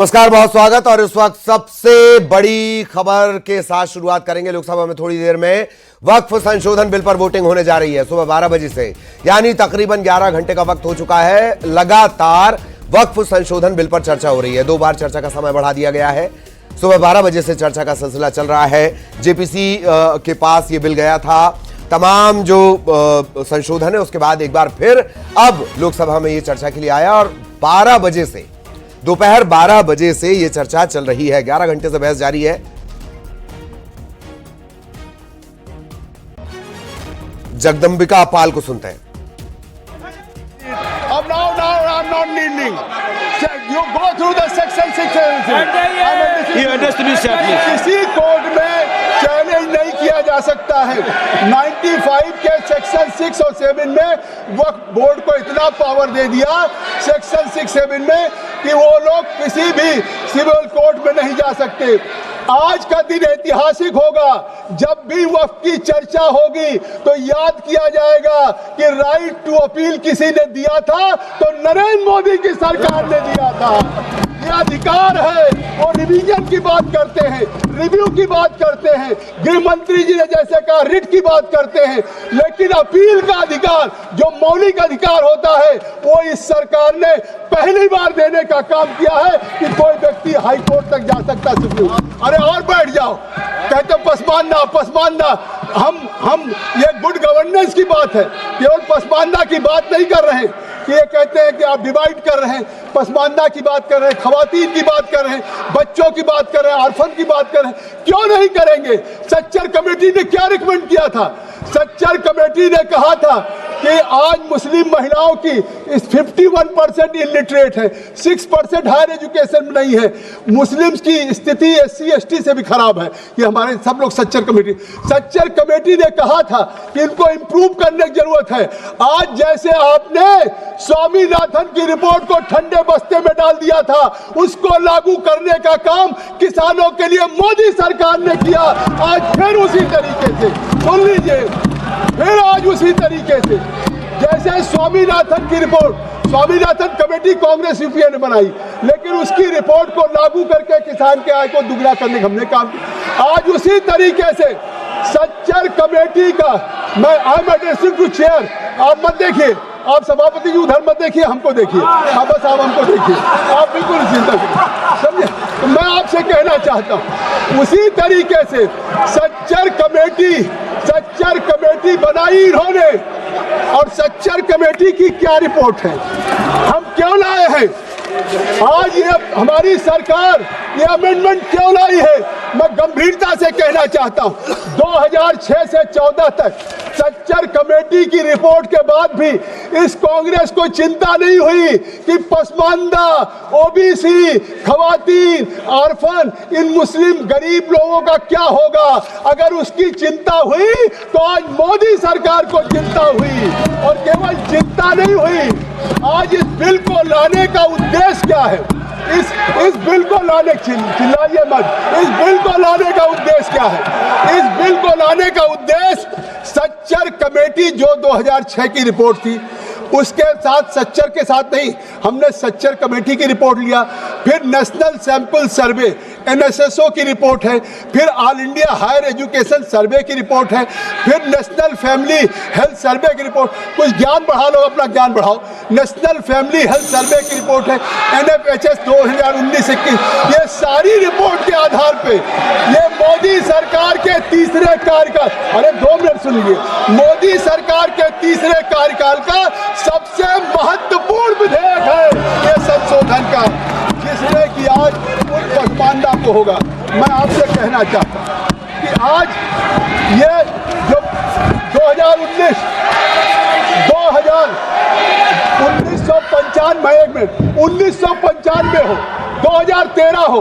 नमस्कार, बहुत स्वागत। और इस वक्त सबसे बड़ी खबर के साथ शुरुआत करेंगे। लोकसभा में थोड़ी देर में वक्फ संशोधन बिल पर वोटिंग होने जा रही है सुबह 12 बजे से, यानी तकरीबन 11 घंटे का वक्त हो चुका है। लगातार वक्फ संशोधन बिल पर चर्चा हो रही है। 2 बार चर्चा का समय बढ़ा दिया गया है। सुबह 12 बजे से चर्चा का सिलसिला चल रहा है। जेपीसी के पास यह बिल गया था, तमाम जो संशोधन है उसके बाद एक बार फिर अब लोकसभा में यह चर्चा के लिए आया और 12 बजे से, दोपहर 12 बजे से यह चर्चा चल रही है। 11 घंटे से बहस जारी है। जगदंबिका पाल को सुनते हैं। Now I'm not kneeling. You go through the section 6. You understand, sir, please. किसी कोर्ट में चैलेंज नहीं किया जा सकता है। 95 के सेक्शन 6 और 7 में वक्फ बोर्ड को इतना पावर दे दिया सेक्शन 6-7 में कि वो लोग किसी भी सिविल कोर्ट में नहीं जा सकते। आज का दिन ऐतिहासिक होगा। जब भी वक्फ की चर्चा होगी तो याद किया जाएगा कि राइट टू अपील किसी ने दिया था तो नरेंद्र मोदी की सरकार ने दिया था। ये अधिकार है। वो रिवीजन की बात करते हैं, रिव्यू की बात करते हैं, गृह मंत्री जी ने जैसे कहा रिट की बात करते हैं, लेकिन अपील का अधिकार जो मौलिक अधिकार होता है वो इस सरकार ने पहली बार देने का काम किया है कि कोई व्यक्ति हाई कोर्ट तक जा सकता सुप्रीम। अरे और बैठ जाओ, कहते पसमानदा। हम ये गुड गवर्नेंस की बात है, केवल पसमानदा की बात नहीं कर रहे हैं कि ये कहते हैं कि आप डिवाइड कर रहे हैं। पसमानदा की बात कर रहे हैं, खवातीन की बात कर रहे हैं, बच्चों की बात कर रहे हैं, ऑर्फन की बात कर रहे हैं। क्यों नहीं करेंगे? सच्चर कमेटी ने क्या रिकमेंड किया था? सच्चर कमेटी ने कहा था कि आज मुस्लिम महिलाओं की 51% इलिटरेट है, 6% हायर एजुकेशन में नहीं है। मुस्लिम्स की स्थिति SC ST से भी खराब है। ये हमारे सब लोग सच्चर कमेटी ने कहा था कि इनको इंप्रूव करने की जरूरत है। आज जैसे आपने स्वामीनाथन की रिपोर्ट को ठंडे बस्ते में डाल दिया था, उसको लागू करने का काम किसानों के लिए मोदी सरकार ने किया। आज फिर उसी तरीके से, सुन लीजिए, फिर आज उसी तरीके से जैसे स्वामीनाथन की report, Swaminathan committee Congress UPA ने बनाई, लेकिन उसकी रिपोर्ट को लागू करके किसान के आय को दुगना करने का हमने काम किया। आज उसी तरीके से सच्चर कमेटी का, मैं I am addressing to chair, आप मत देखिए, आप सभापति जी उधर मत देखिए, हमको देखिए। हाँ बस आप हमको देखिए, आप बिल्कुल चिंता करिए, समझे? तो मैं आपसे कहना चाहता हूँ उसी तरीके से सच्चर कमेटी बनाई इन्होंने। और सच्चर कमेटी की क्या रिपोर्ट है, हम क्यों लाए हैं आज ये हमारी सरकार ये अमेंडमेंट क्यों लाई है? मैं गंभीरता से कहना चाहता हूं 2006 से 14 तक सच्चर कमेटी की रिपोर्ट के बाद भी इस कांग्रेस को चिंता नहीं हुई कि पसमानदा, ओबीसी, खवातीन, ऑर्फन, इन मुस्लिम गरीब लोगों का क्या होगा। अगर उसकी चिंता हुई तो आज मोदी सरकार को चिंता हुई। और केवल चिंता नहीं हुई, आज इस बिल को लाने का उद्देश्य क्या है? इस बिल को लाने, चिल्लाइए मत, इस बिल को लाने का उद्देश्य क्या है? इस बिल को लाने का उद्देश्य सच्चर कमेटी जो 2006 की रिपोर्ट थी उसके साथ, सच्चर के साथ नहीं, हमने सच्चर कमेटी की रिपोर्ट लिया, फिर नेशनल सैंपल सर्वे NSSO की रिपोर्ट है, फिर ऑल इंडिया हायर एजुकेशन सर्वे की रिपोर्ट है, फिर नेशनल फैमिली हेल्थ सर्वे की रिपोर्ट। कुछ ज्ञान बढ़ा लो, अपना ज्ञान बढ़ाओ। नेशनल फैमिली हेल्थ सर्वे की रिपोर्ट है, NFHS 2019-21। ये सारी रिपोर्ट के आधार पे ये मोदी सरकार के तीसरे कार्यकाल, अरे 2 मिनट सुनिए, मोदी सरकार के तीसरे कार्यकाल का सबसे महत्वपूर्ण विधेयक है ये संशोधन का, जिसमें कि आज उन पसमानदा को होगा। मैं आपसे कहना चाहता हूं कि आज ये जो 1995 हो, 2013 हो,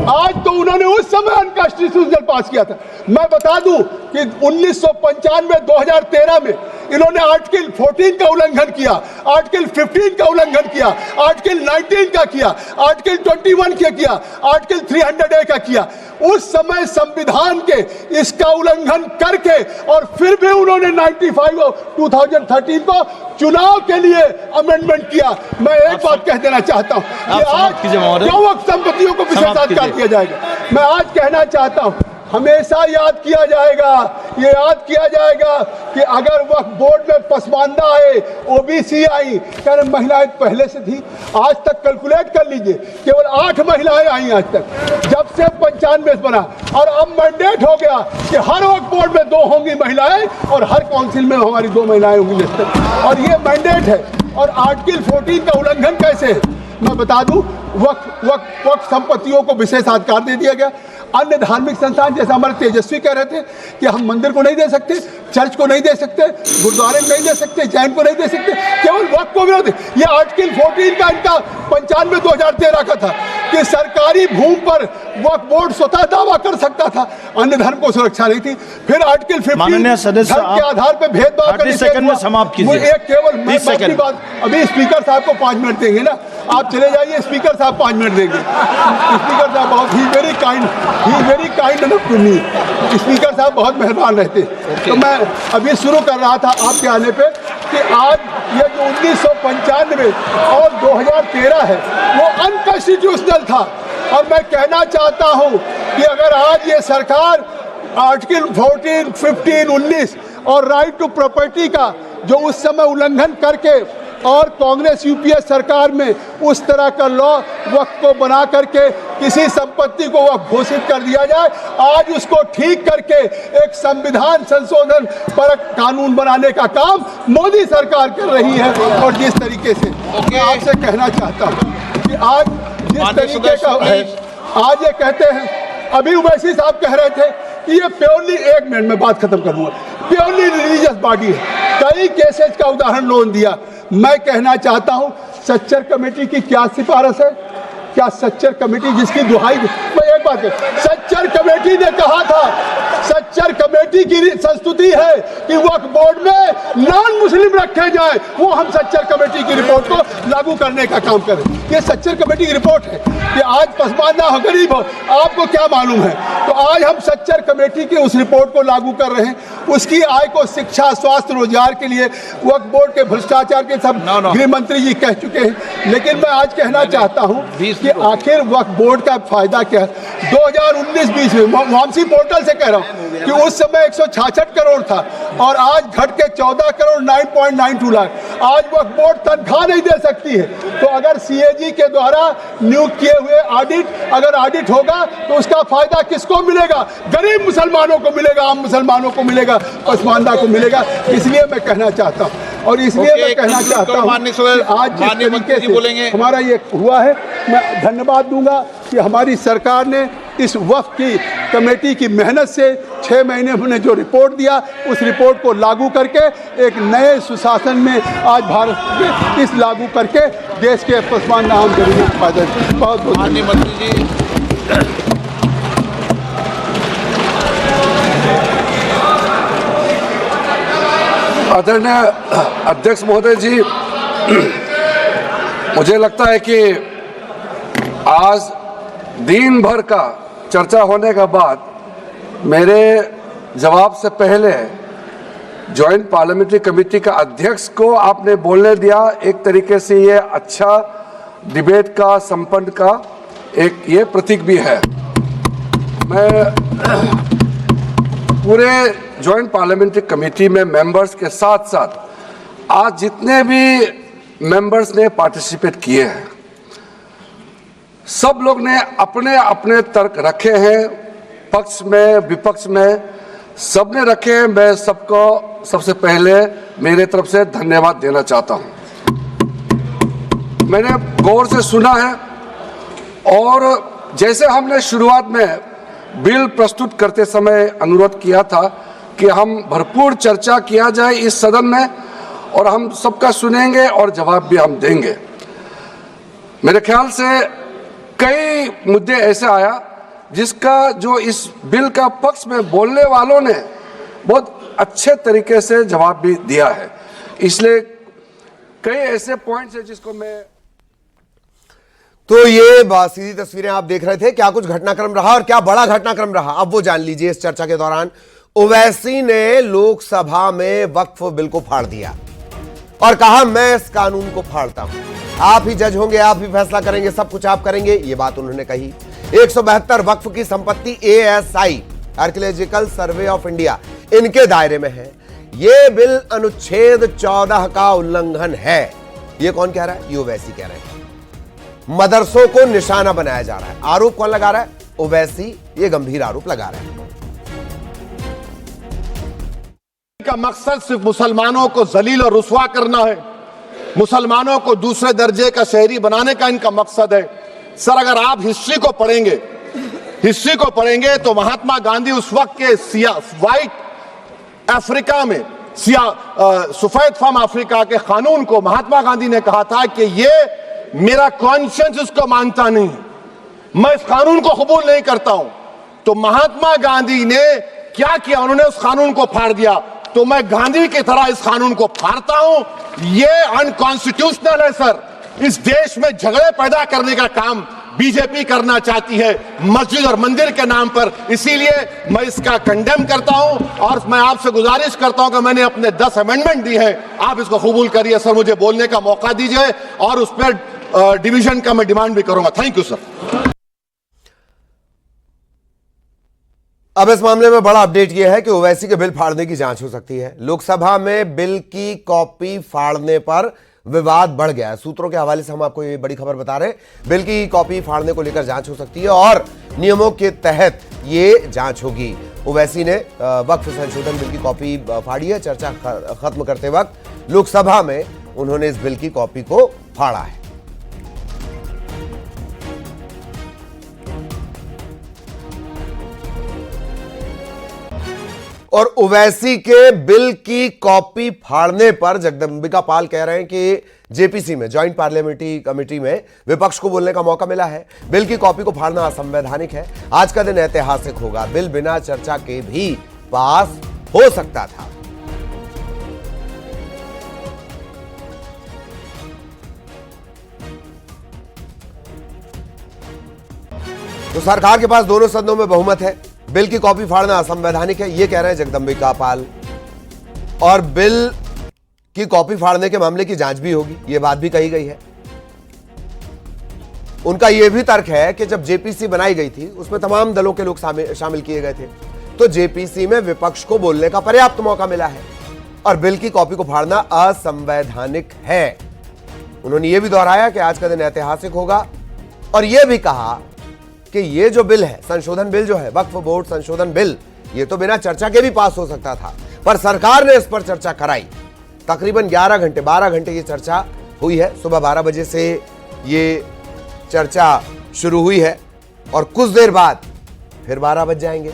आज तो उन्होंने उस समय अनकॉन्स्टिट्यूशनल पास किया था। मैं बता दूं कि 1995 2013 में इन्होंने आर्टिकल 14 का उल्लंघन किया, आर्टिकल 15 का उल्लंघन किया, आर्टिकल 19 का किया, आर्टिकल 21 का किया, आर्टिकल 300A का किया। उस समय संविधान के इसका उल्लंघन करके और फिर भी उन्होंने 95 और 2013 को चुनाव के लिए अमेंडमेंट किया। मैं एक बात कह देना चाहता हूं कि आज क्यों वक्त संपत्तियों को विशेषाधिकार दिया जाएगा। मैं आज कहना चाहता हूं, हमेशा याद किया जाएगा, ये याद किया जाएगा कि अगर वक्फ बोर्ड में पसमानदा आए, ओबीसी आई, कारण महिलाएं पहले से थी। आज तक कैलकुलेट कर लीजिए, केवल 8 महिलाएं आई आज तक, जब से 95 बना। और अब मैंडेट हो गया कि हर वक्फ बोर्ड में 2 होंगी महिलाएं और हर काउंसिल में हमारी 2 महिलाएं होंगी लिस्टेड, और ये मैंडेट है। और आर्टिकल 14 का उल्लंघन कैसे है मैं बता दूं, वक्फ संपत्तियों को विशेषाधिकार दे दिया गया। अन्य धार्मिक संस्थान जैसे हमारे तेजस्वी कह रहे थे कि हम मंदिर को नहीं दे सकते, चर्च को नहीं दे सकते, गुरुद्वारे को नहीं दे सकते, जैन को नहीं दे सकते, केवल वक्फ को विरोध। ये आर्टिकल 14 का इनका 95 2013 का था कि सरकारी भूमि पर वक्फ बोर्ड स्वतः दावा कर सकता था, अन्य धर्म को सुरक्षा नहीं थी। फिर आर्टिकल 15 धर्म के आधार पर भेदभाव करने सेकंड में समाप्त कीजिए। केवल बात, अभी स्पीकर साहब को 5 मिनट देंगे ना, आप चले जाइए, स्पीकर साहब 5 मिनट देंगे। स्पीकर साहब बहुत ही very kind enough to me. Speaker साहब बहुत मेहरबान रहते। तो मैं अभी शुरू कर रहा था आपके आने पे कि आज ये जो 1995 और 2013 है वो अनकॉन्स्टिट्यूशनल था। और मैं कहना चाहता हूं कि अगर आज ये सरकार आर्टिकल 14, 15, 19 और राइट टू प्रॉपर्टी का जो उस समय उल्लंघन करके और कांग्रेस यूपीए सरकार में उस तरह का लॉ वक्फ को बना करके किसी संपत्ति को वक्फ घोषित कर दिया जाए, आज उसको ठीक करके एक संविधान संशोधन पर कानून बनाने का काम मोदी सरकार कर रही है। और जिस तरीके से मैं आपसे कहना चाहता हूँ कि आज जिस तरीके का है, आज ये कहते हैं, अभी उवैसी साहब कह रहे थे कि ये प्योरली, 1 मिनट में बात खत्म करूंगा, प्योरली रिलीजियस बॉडी है। कई केसेस का उदाहरण लोन दिया। मैं कहना चाहता हूं, सच्चर कमेटी की क्या सिफारिश है? क्या सच्चर कमेटी जिसकी दुहाई, मैं एक बात है, सच्चर कमेटी ने कहा था, सच्चर कमेटी की संस्तुति है कि वक्फ बोर्ड में नॉन मुस्लिम रखे जाए, वो हम सच्चर कमेटी की रिपोर्ट को लागू करने का काम करें। ये सच्चर कमेटी की रिपोर्ट है कि आज पसमानदा हो, गरीब हो, आपको क्या मालूम है? तो आज हम सच्चर कमेटी की उस रिपोर्ट को लागू कर रहे हैं। उसकी आय को शिक्षा, स्वास्थ्य, रोजगार के लिए वक्फ बोर्ड के भ्रष्टाचार के सब गृह मंत्री जी कह चुके हैं। लेकिन मैं आज कहना चाहता हूं कि आखिर वक्फ बोर्ड का फायदा क्या है? 2019-20 में वामसी पोर्टल से कह रहा हूं कि उस समय 166 करोड़ था और आज घट के 14 करोड़ 9.92 लाख। आज वक्फ बोर्ड तनख्वाह नहीं दे सकती है। तो अगर सीएजी के द्वारा नियुक्त किए हुए अगर ऑडिट होगा तो उसका फायदा किसको मिलेगा? गरीब मुसलमानों को मिलेगा, आम मुसलमानों को मिलेगा, पसमानदा को मिलेगा। इसलिए मैं कहना चाहता हूँ और इसलिए मैं कहना चाहता हूँ कि आज जिस तरीके से हमारा ये हुआ है, मैं धन्यवाद दूंगा कि हमारी सरकार ने इस वक्फ की कमेटी की मेहनत से 6 महीने में जो रिपोर्ट दिया, उस रिपोर्ट को लागू करके एक नए सुशासन में आज भारत में इस लागू करके देश के पसमानदा आम गरीबों को फायदा। बहुत बहुत माननीय मंत्री जी। आदरणीय अध्यक्ष महोदय जी, मुझे लगता है कि आज दिन भर का चर्चा होने के बाद मेरे जवाब से पहले जॉइंट पार्लियामेंट्री कमेटी का अध्यक्ष को आपने बोलने दिया। एक तरीके से ये अच्छा डिबेट का संपन्न का एक ये प्रतीक भी है। मैं पूरे जॉइंट पार्लियामेंट्री कमेटी में मेंबर्स के साथ साथ आज जितने भी मेंबर्स ने पार्टिसिपेट किए हैं, सब लोग ने अपने अपने तर्क रखे हैं, पक्ष में विपक्ष में सबने रखे हैं। मैं सबको सबसे पहले मेरे तरफ से धन्यवाद देना चाहता हूं। मैंने गौर से सुना है और जैसे हमने शुरुआत में बिल प्रस्तुत करते समय अनुरोध किया था कि हम भरपूर चर्चा किया जाए इस सदन में और हम सबका सुनेंगे और जवाब भी हम देंगे। मेरे ख्याल से कई मुद्दे ऐसे आया जिसका जो इस बिल का पक्ष में बोलने वालों ने बहुत अच्छे तरीके से जवाब भी दिया है। इसलिए कई ऐसे पॉइंट्स हैं जिसको मैं तो ये सीधी तस्वीरें आप देख रहे थे। क्या कुछ घटनाक्रम रहा और क्या बड़ा घटनाक्रम रहा, अब वो जान लीजिए। इस चर्चा के दौरान ओवैसी ने लोकसभा में वक्फ बिल को फाड़ दिया और कहा मैं इस कानून को फाड़ता हूं, आप ही जज होंगे, आप ही फैसला करेंगे, सब कुछ आप करेंगे, ये बात उन्होंने कही। 172 वक्फ की संपत्ति ASI archaeological survey of India इनके दायरे में है। यह बिल अनुच्छेद 14 का उल्लंघन है। यह कौन कह रहा है? ये ओवैसी कह रहे हैं। मदरसों को निशाना बनाया जा रहा है। आरोप कौन लगा रहा है? ओवैसी। ये गंभीर आरोप लगा रहे हैं। का मकसद सिर्फ मुसलमानों को जलील और रुस्वा करना है, मुसलमानों को दूसरे दर्जे का शहरी बनाने का इनका मकसद है। सर, अगर आप हिस्ट्री को पढ़ेंगे तो महात्मा गांधी उस वक्त के व्हाइट अफ्रीका में सफेद फम अफ्रीका के कानून को महात्मा गांधी ने कहा था कि ये मेरा कॉन्शियंस इसको मानता नहीं, मैं इस कानून को कबूल नहीं करता हूं। तो महात्मा गांधी ने क्या किया? उन्होंने उस कानून को फाड़ दिया। तो मैं गांधी की तरह इस कानून को फाड़ता हूं। ये अनकॉन्स्टिट्यूशनल है सर। इस देश में झगड़े पैदा करने का काम बीजेपी करना चाहती है मस्जिद और मंदिर के नाम पर। इसीलिए मैं इसका कंडेम करता हूं और मैं आपसे गुजारिश करता हूं कि मैंने अपने 10 अमेंडमेंट दी है, आप इसको कबूल करिए सर, मुझे बोलने का मौका दीजिए और उस पर डिवीजन का मैं डिमांड भी करूंगा। Thank you sir. अब इस मामले में बड़ा अपडेट यह है कि ओवैसी के बिल फाड़ने की जांच हो सकती है। लोकसभा में बिल की कॉपी फाड़ने पर विवाद बढ़ गया है। सूत्रों के हवाले से हम आपको ये बड़ी खबर बता रहे हैं। बिल की कॉपी फाड़ने को लेकर जांच हो सकती है और नियमों के तहत ये जांच होगी। ओवैसी ने वक्फ संशोधन बिल की कॉपी फाड़ी है। चर्चा खत्म करते वक्त लोकसभा में उन्होंने इस बिल की कॉपी को फाड़ा है। और ओवैसी के बिल की कॉपी फाड़ने पर जगदंबिका पाल कह रहे हैं कि जेपीसी में, ज्वाइंट पार्लियामेंट्री कमेटी में विपक्ष को बोलने का मौका मिला है। बिल की कॉपी को फाड़ना असंवैधानिक है। आज का दिन ऐतिहासिक होगा। बिल बिना चर्चा के भी पास हो सकता था। तो सरकार के पास दोनों सदनों में बहुमत है। बिल की कॉपी फाड़ना असंवैधानिक है, ये कह रहे हैं जगदंबिका पाल। और बिल की कॉपी फाड़ने के मामले की जांच भी होगी, ये बात भी कही गई है। उनका यह भी तर्क है कि जब जेपीसी बनाई गई थी उसमें तमाम दलों के लोग शामिल किए गए थे, तो जेपीसी में विपक्ष को बोलने का पर्याप्त मौका मिला है और बिल की कॉपी को फाड़ना असंवैधानिक है। उन्होंने यह भी दोहराया कि आज का दिन ऐतिहासिक होगा और यह भी कहा कि ये जो बिल है, संशोधन बिल जो है, वक्फ बोर्ड संशोधन बिल, ये तो बिना चर्चा के भी पास हो सकता था, पर सरकार ने इस पर चर्चा कराई। तकरीबन 12 घंटे ये चर्चा हुई है। सुबह 12 बजे से ये चर्चा शुरू हुई है और कुछ देर बाद फिर 12 बज जाएंगे।